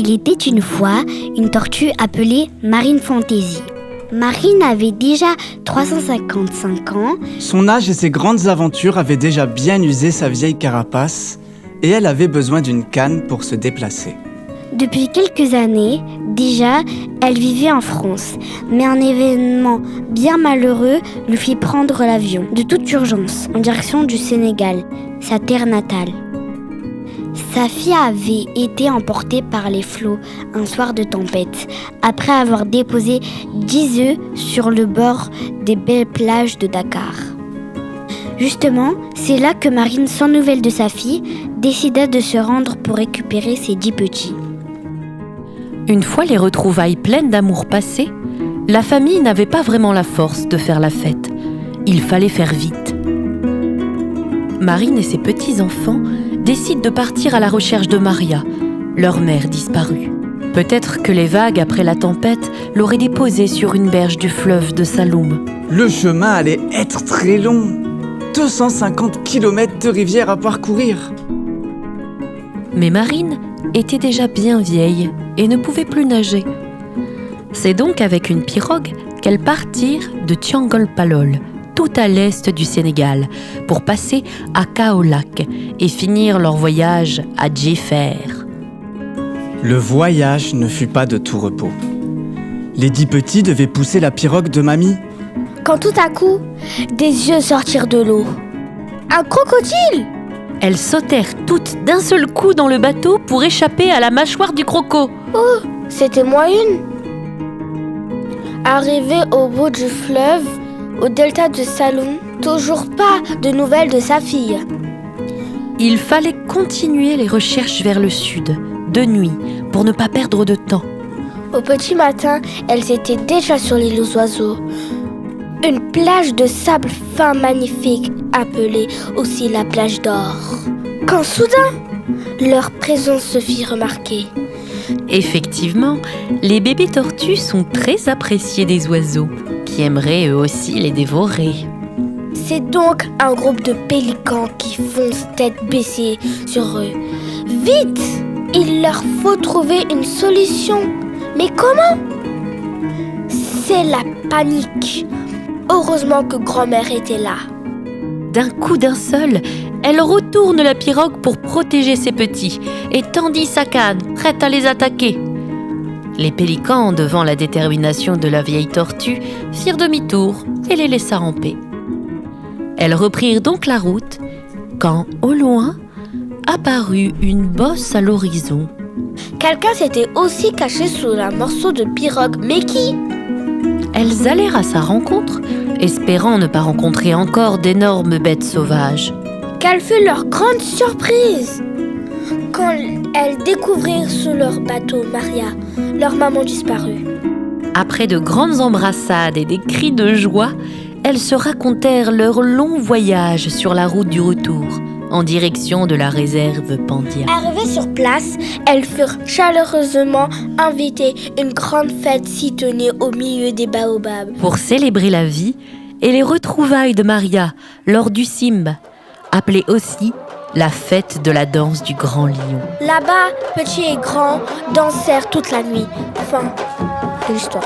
Il était une fois une tortue appelée Marine Fantasy. Marine avait déjà 355 ans. Son âge et ses grandes aventures avaient déjà bien usé sa vieille carapace et elle avait besoin d'une canne pour se déplacer. Depuis quelques années, déjà, elle vivait en France. Mais un événement bien malheureux lui fit prendre l'avion, de toute urgence, en direction du Sénégal, sa terre natale. Sa fille avait été emportée par les flots un soir de tempête, après avoir déposé 10 œufs sur le bord des belles plages de Dakar. Justement, c'est là que Marine, sans nouvelles de sa fille, décida de se rendre pour récupérer ses 10 petits. Une fois les retrouvailles pleines d'amour passées, la famille n'avait pas vraiment la force de faire la fête. Il fallait faire vite. Marine et ses petits-enfants décident de partir à la recherche de Maria, leur mère disparue. Peut-être que les vagues après la tempête l'auraient déposée sur une berge du fleuve de Saloum. Le chemin allait être très long. 250 km de rivière à parcourir. Mais Marine était déjà bien vieille et ne pouvait plus nager. C'est donc avec une pirogue qu'elles partirent de Tiangol-Palol, tout à l'est du Sénégal, pour passer à Kaolack et finir leur voyage à Djéfer. Le voyage ne fut pas de tout repos. Les 10 petits devaient pousser la pirogue de mamie. Quand tout à coup, des yeux sortirent de l'eau. Un crocodile! Elles sautèrent toutes d'un seul coup dans le bateau pour échapper à la mâchoire du croco. Oh, c'était moi une. Arrivée au bout du fleuve, au delta de Saloum, toujours pas de nouvelles de sa fille. Il fallait continuer les recherches vers le sud, de nuit, pour ne pas perdre de temps. Au petit matin, elles étaient déjà sur l'île aux oiseaux. Une plage de sable fin magnifique, appelée aussi la plage d'or. Quand soudain, leur présence se fit remarquer. Effectivement, les bébés tortues sont très appréciés des oiseaux, qui aimeraient eux aussi les dévorer. C'est donc un groupe de pélicans qui foncent tête baissée sur eux. Vite! Il leur faut trouver une solution. Mais comment? C'est la panique. Heureusement que grand-mère était là. D'un coup d'un seul, elle retourne la pirogue pour protéger ses petits et tendit sa canne, prête à les attaquer. Les pélicans, devant la détermination de la vieille tortue, firent demi-tour et les laissèrent en paix. Elles reprirent donc la route quand, au loin, apparut une bosse à l'horizon. Quelqu'un s'était aussi caché sous un morceau de pirogue, mais qui? Elles allèrent à sa rencontre, espérant ne pas rencontrer encore d'énormes bêtes sauvages. Quelle fut leur grande surprise quand elles découvrirent sous leur bateau Maria, leur maman disparue. Après de grandes embrassades et des cris de joie, elles se racontèrent leur long voyage sur la route du retour, en direction de la réserve Pandia. Arrivées sur place, elles furent chaleureusement invitées. Une grande fête s'y tenait au milieu des baobabs. Pour célébrer la vie et les retrouvailles de Maria lors du Simb, appelée aussi la fête de la danse du Grand Lion. Là-bas, petits et grands dansèrent toute la nuit. Fin de l'histoire.